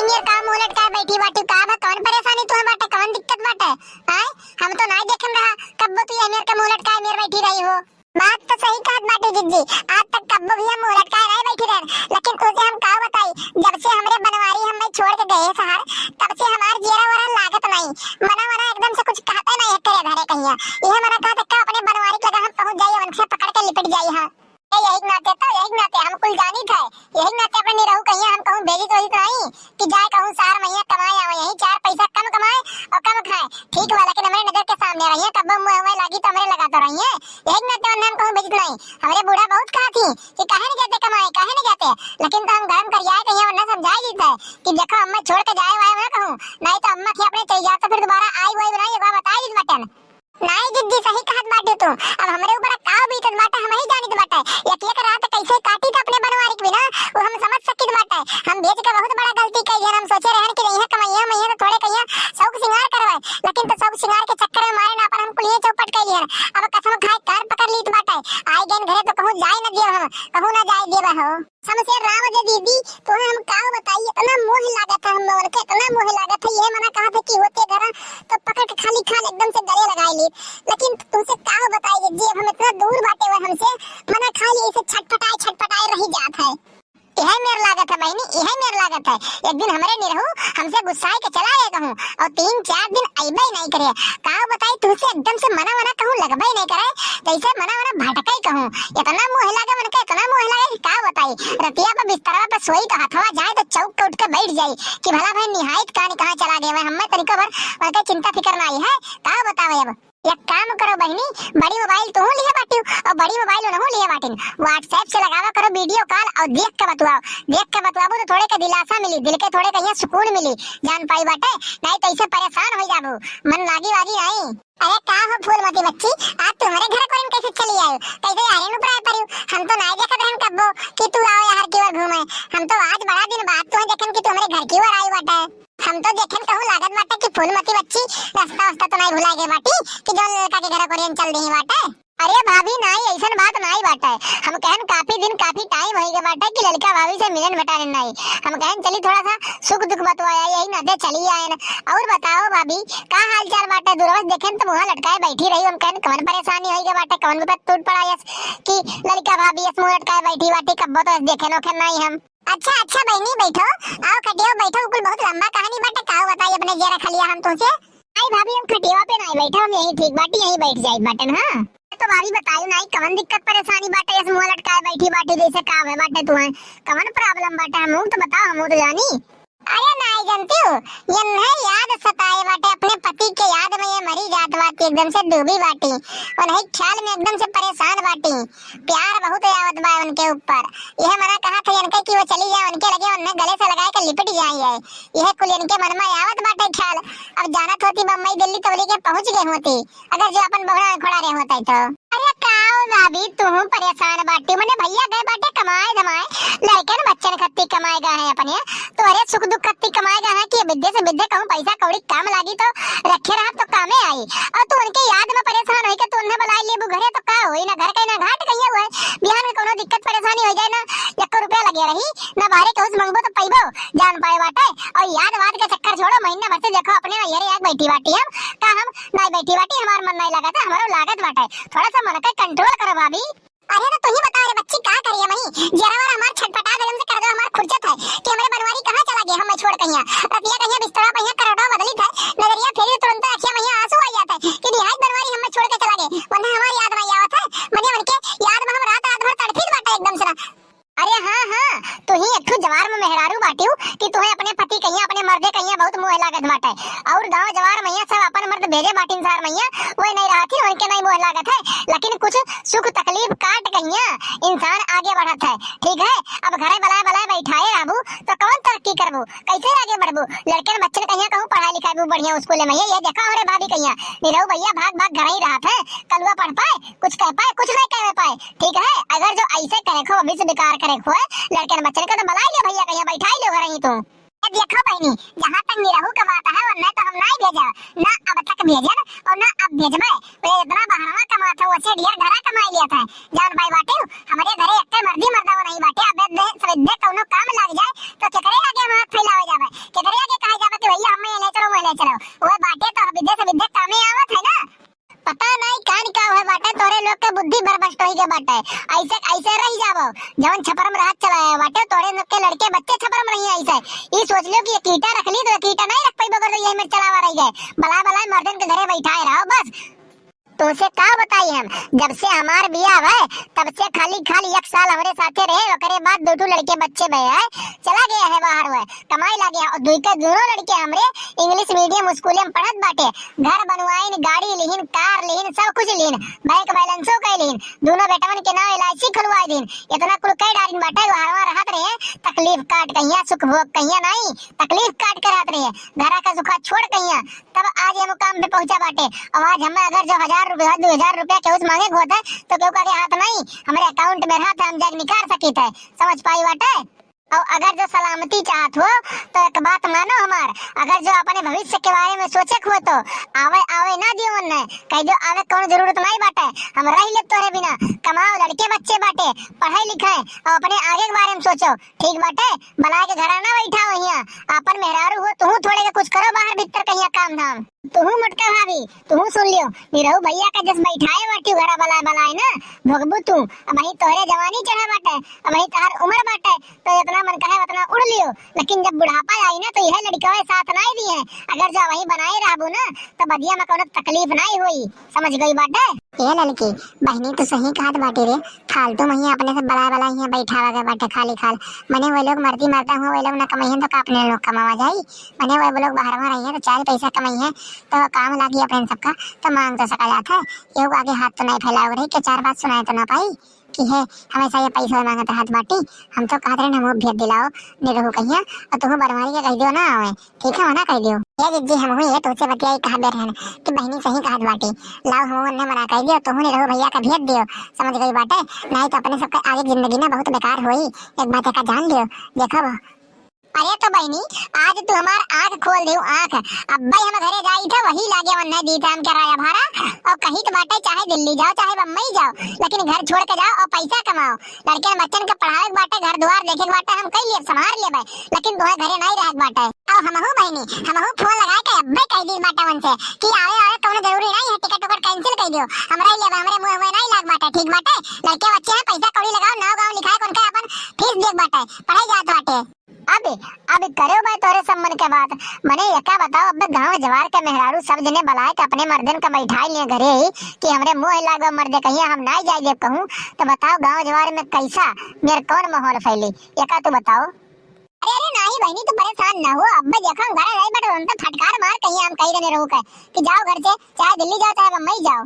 मेर काम उलट कर बैठी बाटी का बा कौन परेशानी तोह बाटे कौन दिक्कत बाटे आय हम तो नहीं देखन रहा कब तू ये मेर काम उलट कर मेर बैठी रही हो। बात तो सही कहत बाटे जिज्जी आज तक कब भी हम उलट कर नहीं बैठी रहे लेकिन तुझे हम का बताई जब से हमरे बनवारी हमें छोड़ के गए शहर तब से हमार जीरा वरा लागत नहीं मना मना एकदम से कुछ कहते नहीं करे धरे कहिया यह मना कहत का अपने बनवारी के हम पहुंच जाइए उनसे पकड़ के लिपट जाइए। हां यही नाते हम कुल जानी थे यही नाते अपने नहीं रहू कहिया हम कहूं भेजी तो ही तो नहीं कि जाए कहूं सार मैया कमाए आवे यही चार पैसा कम कमाए और कम खाए ठीक वाला के हमारे नजर के सामने रहिए कब मुंह हमें लगी तो हमारे लगा तो रहिए यही नाते हम कहूं भेजी नहीं हमारे बूढ़ा बहुत कहा थी कि काहे नहीं जाते कमाए काहे नहीं जाते लेकिन तो हम गरम कर जाए कहिया वरना समझाई दी थे कि देखो अम्मा छोड़ के जाए वाए ना कहूं नहीं तो अम्मा के अपने चली जाए तो फिर दोबारा आई वही बनाई एक बार बताई दी बटन नहीं जिद्दी सही कहत बाटे तू अब हमरे ऊपर का बीतत बाटे हम ही जानित बाटे एक रात कैसे काटी त अपने बनवारी के बिना वो हम समझ सकित बाटे हम भेज के बहुत बड़ा गलती कई हम सोचे रहन कि नहीं कमाइया मैं तो थोड़े कहिया शौक सिंगार करवाए लेकिन तो शौक सिंगार के चक्कर में मारे ना पर हम कुलिए चौपट कई लिया अब कसम खाए कार पकड़ ली बाटे आई गन घरे तो कहूं जाए न दियो हम कहूं ना जाए देबा हो समझे राम जे दीदी तो हम का बताइए इतना मोह लागत है हम लोगन के इतना मोह लागत है ये मना कहा था कि होते घर तो पकड़ के खाली खाल एकदम से गले लगाई ली लेकिन तुमसे का बताइए जी हम इतना दूर बाटे हुए हमसे मना खाली ऐसे छटपटाए रही जात है यह मेर लागत है बहनी यह मेर लागत है एक दिन हमरे नहीं रहू हमसे गुस्साए के चला गए कहूं और 3-4 दिन आइबे नहीं करे का बताई तुमसे एकदम से मना कहूं लगबे नहीं करे कैसे मना भटकाई कहूं इतना मोह लागे मन के इतना मोह लागे का बताई रतिया पर बिस्तरा पर सोई तो हथवा जाए तो चौक के उठ के बैठ जाई कि भला भाई निहायत कहां चला गए हमें तरीका भर उनका चिंता फिकर नहीं है का बतावे अब एक काम करो बहनी बड़ी मोबाइल तू लिए बाटी और बड़ी मोबाइल उन्हों लिए बाटी व्हाट्सएप से लगावा करो वीडियो कॉल और देख के बतवाओ तो थोड़े के दिलासा मिली दिल के थोड़े कहिया सुकून मिली जान पाई बाटे नहीं तो ऐसे परेशान हो जाबू मन लागी वागी नहीं। अरे का हो फूलमती बच्ची आज तुम्हारे घर कोई कैसे चली आयो कैसे आरे नु प्राय परियो हम तो नहीं देखत रहन कब्बो कि तू आओ यार की ओर घूमे हम तो आज बड़ा दिन बाद तू देखन कि तुम्हारे घर की ओर आई बाटे हम तो देखन कहूं लागत बाटे कि फूलमती बच्ची रास्ता तो नहीं भुला गए बाटी कि जो लड़का के घर कोरियन चल रही बाटे। अरे भाभी नहीं ऐसा बात नहीं बाटे हम कहन काफी दिन काफी टाइम हो गए बाटे कि लड़का भाभी से मिलन बटाने नहीं हम कहन चली थोड़ा सा सुख दुख बतवाया यही न दे चली आए न और बताओ भाभी का हाल चाल बाटे दूरवस देखें तो मुंह लटकाए बैठी रही हम कहन कौन परेशानी हो गई बाटे कौन विपत टूट पड़ा यस कि लड़का भाभी मुंह लटकाए बैठी बाटी कब तो देखे नोखे नहीं हम। अच्छा बहनी बैठो आओ खटिया बैठो कुल बहुत लंबा कहानी बाटे का बताइए अपने जरा खलिया हम तुमसे आई भाभी हम खटिया पे नहीं बैठे हम यही ठीक बाटी यही बैठ जाए बटन। हां तो भाभी बताइयो नहीं कवन दिक्कत परेशानी बाटे इस मुंह लटकाए बैठी बाटी जैसे का है बाटे तुम्हें कवन प्रॉब्लम बाटे हम तो बताओ हम तो जानी। अरे नहीं जानती हो ये नहीं याद सताए बाटे अपने पति के याद में ये मरी जात बाटी एकदम से डूबी बाटी और नहीं ख्याल में एकदम से परेशान बाटी प्यार बहुत आवत बा उनके ऊपर यह मना कहा था इनके कि वो चली जाए उनके लगे उन्हें गले से लगाए के लिपट जाए यह कुल इनके मन में आवत बाटे ख्याल अब जानत होती बम्बई दिल्ली तवली के पहुंच गए होती अगर जो अपन बहुरा में खड़ा रहे होता तो। अरे काओ भाभी तू परेशान बाटी मने भैया गए बाटे कमाए धमाए लड़के बच्चन खत्ती कमाए गए हैं अपने तो अरे सुख दुख खत्ती कमाए गए हैं कि विद्या से विद्या कहूं पैसा कौड़ी काम लागी तो रखे रहा तो कामे आई और तू उनके याद में परेशान होई के तू उन्हें बुलाई ले घरे तो का होई ना घर के ना घाट कहिए हुए बिहार में कोनो दिक्कत परेशानी हो जाए ना 1 रुपया लगे रही ना बाहर के उस मंगबो तो पैबो जान पाए बाटे और याद वाद के चक्कर छोड़ो महीना भर से देखो अपने ये याद बैठी बाटी हम का हम नहीं बैठी बाटी हमार मन नहीं लगा था हमारो लागत बाटे थोड़ा सा मन का कंट्रोल करो भाभी। अरे तो तू ही बता रे बच्ची का करिए मही जरा और हमार छटपटा गलम से कर दो हमार खुरचत है कि हमारे बनवारी कहां चला गया हम छोड़ कहिया रतिया कहिया बिस्तरा पे करड़ा बदली था नजरिया फेरी तुरंत आंखें में आंसू आ जाता है कि निहायत बनवारी हम छोड़ के चला गए वरना हमारी याद नहीं आवत है मने मन के याद में हम रात रात भर तड़फी बाटा एकदम से। अरे हां तू ही एक जवार में मेहरारू बाटियो कि तू अपने पति कहिया अपने मर्दे कहिया बहुत मोह लागत बाटे और गांव जवार मैया सब अपन मर्द भेजे बाटिन सार मैया वो नहीं रहती उनके नहीं मोह लागत है लेकिन कुछ सुख तकलीफ काट कहिया इंसान आगे बढ़त है ठीक है। अब घरे बलाए बैठाए रहबू तो कौन तरक्की करबू कैसे आगे बढ़बू लड़के बच्चे कहिया कहूं पढ़ाई लिखाई बढ़िया स्कूल में ये देखा और भाभी कहिया निरहु भैया भाग घर ही रहत है कलवा पढ़ पाए कुछ कह पाए कुछ नहीं कह पाए ठीक है। अगर जो ऐसे करे खो अभी से बेकार करे खो लड़के बच्चे का तो बुलाई ले भैया कहिया बैठाई ले घर ही तो देखो बहनी जहाँ तक निरहु कमाता है और न तो हम नहीं भेजा ना अब तक भेजन और ना अब भेजबे वे इतना बहरवा कमाता वैसे ढेर घरा कमाई लिया था जान भाई बाटे हमारे घरे एक मर्दी मर्दावा नहीं बाटे अब दे कोनो काम लग जाए तो चकरे आगे हाथ फैलावे जावे लड़के बच्चे छपर में नहीं ऐसे ये सोच लो कि ये कीटा रख ली तो कीटा नहीं रख पाई बगर तो यही में चलावा रही गए बला बला मर्दन के घरे बैठाए रहो बस। तुमसे का बताई हम जब से हमार बियाह है तब से खाली खाली 1 साल हमारे साथे रहे ओकरे बाद 2 लड़के बच्चे भए है चला गया है बाहर हुए कमाई ला गया और दोनों लड़के हमरे इंग्लिश मीडियम स्कूल में पढ़त बाटे घर बनवाइन गाड़ी लीन कार लीन सब कुछ लीन बैंक बैलेंसो कई लीन दोनों बेटवन के नाम LIC खुलवाई दिन इतना कुल कई डारिन बाटे वहां रहत रहे तकलीफ काट कहिया सुख भोग कहिया नहीं तकलीफ काट कर रहत रहे घर का सुखा छोड़ कहिया तब आज ये मुकाम पे पहुंचा बाटे और आज हमें अगर जो 1000 रुपया 2000 रुपया के उस मांगे होता है तो क्यों का हाथ नहीं हमारे अकाउंट में रहता हम जाग निकाल सकी थे समझ पाई बाटे। और अगर जो सलामती चाहत हो तो एक बात मानो हमार अगर जो अपने भविष्य के बारे में सोचे हो तो आवे आवे ना दियो मन कह दो आवे कौन जरूरत नहीं बाटे हम रह ले तोरे बिना कमाओ लड़के बच्चे बाटे पढ़ाई लिखाए और अपने आगे के बारे में सोचो ठीक बाटे बला के घर ना बैठा वहिया अपन मेहरारू हो तू थोड़े के कुछ करो बाहर भीतर कहिया काम धाम तू मुटका भाभी तू सुन लियो निरहु भैया का जस बैठाए बाटी घरा बला बलाए ना भगबू तू अब ही तोरे जवानी चढ़ा बाटे अब ही तार उम्र बाटे तो इतना मन कहे उतना उड़ लियो लेकिन जब बुढ़ापा आई ना तो यह लड़का साथ नहीं दी है अगर जो वही बनाए रहबू ना तो बदिया में कोनो तकलीफ नहीं हुई समझ गई बाटे। ये लड़की बहनी तो सही कहत बाटी रे फालतू मही अपने से बला बला यहाँ बैठा गए बाटे खाली खाल मने वो लोग मरती मरता हूँ वो लोग ना कमाई तो अपने लोग कमावा जाई मने वो लोग बाहर में रही है तो 4 पैसा कमाई है तो काम लागी अपने सबका तो मांग तो सका जाता है ये आगे हाथ तो नहीं फैलाओ रही कि 4 बात सुनाए तो ना पाई कि है हमेशा ये पैसा मांगते हाथ बाटी हम तो कहते रहे हम भेज दिलाओ निरहु कहिया और तुम बरमारी के कह दियो ना आवे ठीक है मना कह दियो ये दीदी हम हुई है तुझसे बतियाई कहा दे रहन कि बहनी सही कहत बाटी लाओ हम ने मना कह दियो तुम निरहु भैया का भेज दियो समझ गई बाटे नहीं तो अपने सबका आगे जिंदगी ना बहुत बेकार होई एक बात का जान लियो देखो। अरे तो बहनी आज तू हमार आँख खोल दियो आँख अब भाई हम घरे जाई था वही लागे मन नहीं दी था हम किराया भाड़ा और कहीं तो बाटे चाहे दिल्ली जाओ चाहे बम्बई जाओ लेकिन घर छोड़ के जाओ और पैसा कमाओ लड़के बच्चन के पढ़ाए बाटे घर द्वार देखे बाटे हम कई लिए संभाल ले भाई लेकिन तुम्हें घरे नहीं रह बाटे और हमहू बहनी हमहू फोन लगा के अब्बे कह दी बाटे मन से कि आवे आवे कोनो जरूरी नहीं है टिकट टिकट कैंसिल कर दियो हमरा ले हमरे मुंह में नहीं लाग बाटे ठीक बाटे लड़के बच्चे हैं पैसा कौड़ी लगाओ नाव गांव लिखाए कौन का अपन फीस देख बाटे पढ़ाई जात बाटे अब करो मैं तोरे सम्मन के बात मने यका बताओ अब गांव जवार के मेहरारू सब जने बलाए के अपने मर्दन का बैठाई लिए घरे कि हमरे मुंह लागो मर्दे कहिया हम नहीं जाए जब कहूं तो बताओ गांव जवार में कैसा मेरे कौन माहौल फैली यका तू बताओ। अरे अरे नहीं बहनी तू परेशान ना हो अब जखन घर रही बट हम तो फटकार मार कहिया हम कही रहने रहू के कि जाओ घर से चाहे दिल्ली जाओ चाहे बम्बई जाओ